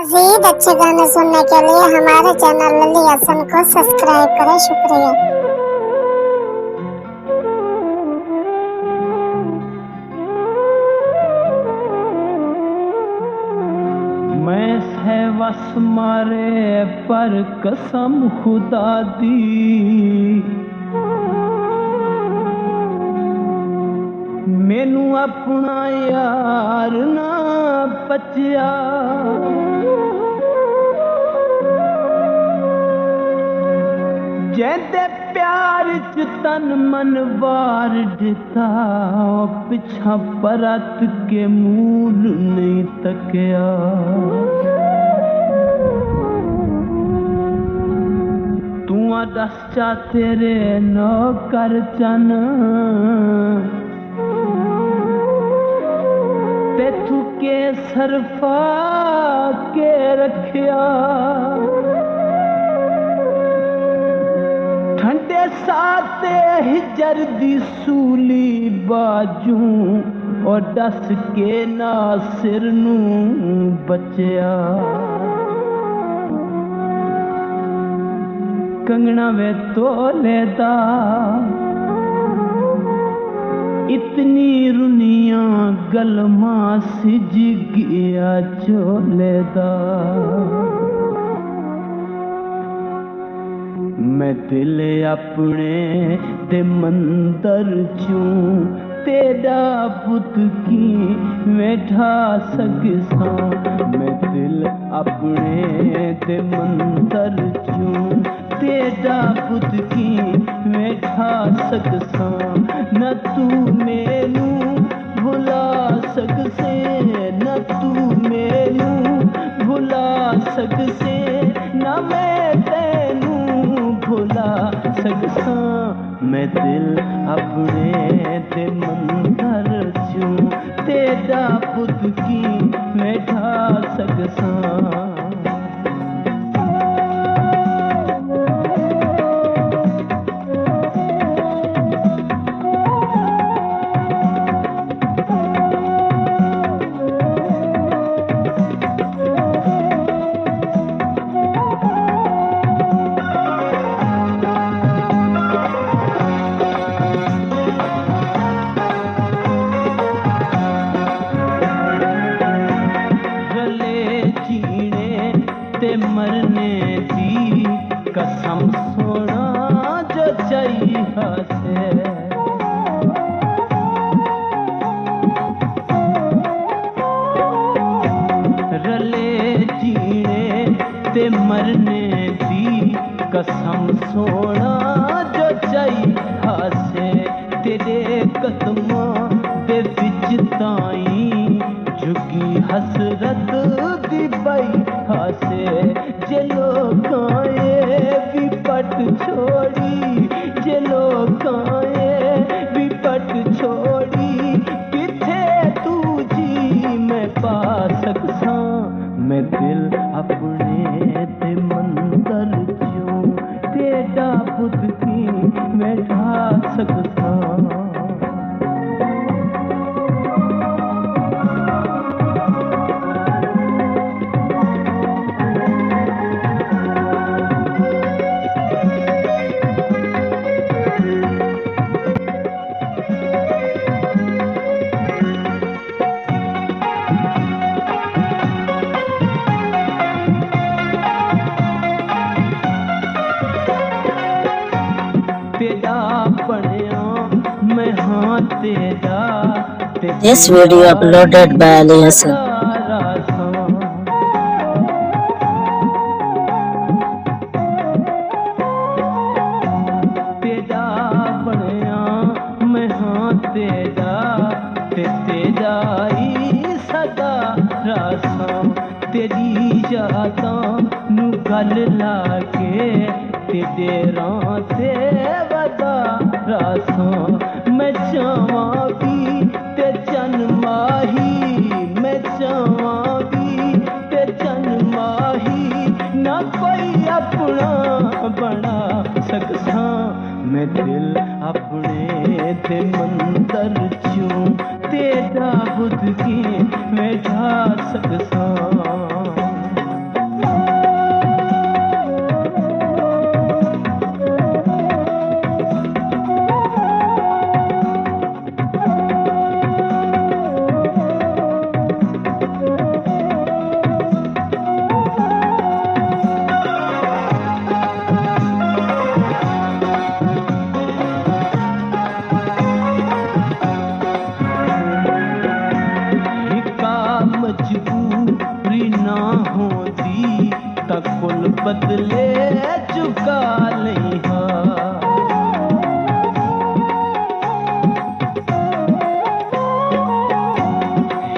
मज़ीद अच्छे गाने सुनने के लिए हमारे चैनल लली हसन को सब्सक्राइब करें। शुक्रिया। मैं सहवस मारे पर कसम खुदा दी, मैनू अपना यार ना बचिया। जेंदे प्यार च तन मन वार दिता, पिछा परत के मूल नहीं तकिया। तू दस चा तेरे नौकर चन, ते तू के सरफा के रखिया। ठंडे साते हिजर दी सूली बाजू, और दस के ना सिर नू बचिया। कंगना वे तोले दा इतनी रुनिया गलमा सिज गया चोले दा। मैं दिल अपने ते मंदर चूं तेरा बुत की बैठा सकसा। मैं दिल अपने ते मंदर चूं तेरा बुत की बैठा सकसा। न तू मैनू भुला सकसे, न तू मैनू भुला सकसे, न मैं तैनू भुला सकसा। मैं दिल अपने ते मंदर चूं तेरा बुत की बैठा सकसा। मरने दी कसम सोना जो चाहिए से। रले जीने ते मरने दी कसम सोना जो चाहिए से। तेरे कदमां दे विच ताई झुकी हसरत दी बई हासे। जे लोकाए विपट छोड़ी, जे लोकाए विपट छोड़ी, किथे तू जी मैं पा सकसा। मैं दिल अपने ते मंदर चूं तेरा बुत की बैठा सकसा। This video uploaded by Ali Hassan. तेरा बनया मैं हाँ तेरा, ते तेरा ही सदा रासा। तेरी यादां नू गल लाके तेरे रां ते वदा रासा। मैं चावां भी ते चन माही, मैं चावां भी ते चन माही, ना कोई अपना बना सकसा। मैं दिल अपने ते मंदर चूं तेरा बुत की बैठा सकसा। होंदी तां कुल बदले चुका लईहा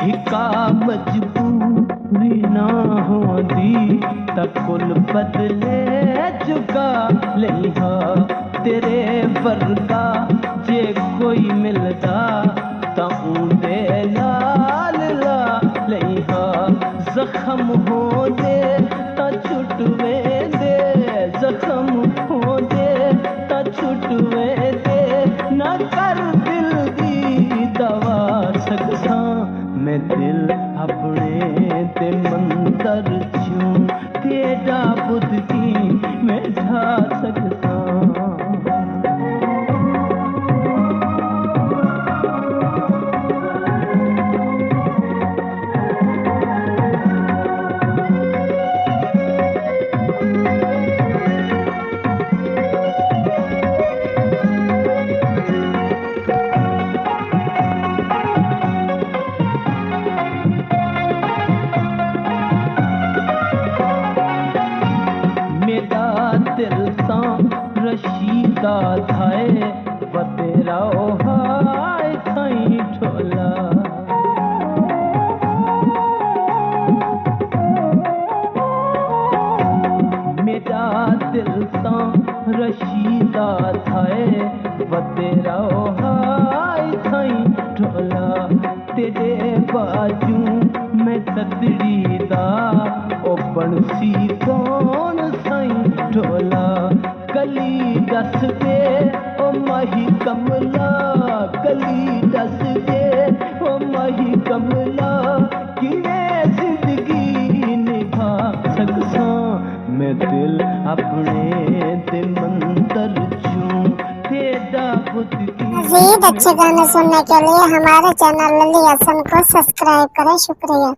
हिका मजबूरी ना होंदी तां कुल बदले चुका लईहा तेरे वर्गा जे कोई मिलदा तां ऊंदे नाल ला लईहा जख्म होंदे तां छुट वेंदे जख्म होंदे तां छुट वेंदे ना कर दिल दी दवा सकदा मैं दिल अपने ते मंतर चूं तेरा बुद्ध की मैं ढा सकदा मेरा दिल तां रशीदा थाए बतेरा हाय थाई ठोला मेरा दिल तां रशीदा थाए बतेरा हाय थाई ठोला तेरे बाजू मैं ततड़ी दा ओ बंसी कौन साईं ढोला कली दस दे ओ माही कमला कली दस दे ओ माही कमला किवें जिंदगी निभा सकसां मैं दिल अपने ते मंतर चूं तेरा बुद्ध की मजीद अच्छे गाने सुनने के लिए हमारे चैनल लली हसन को सब्सक्राइब करें। शुक्रिया।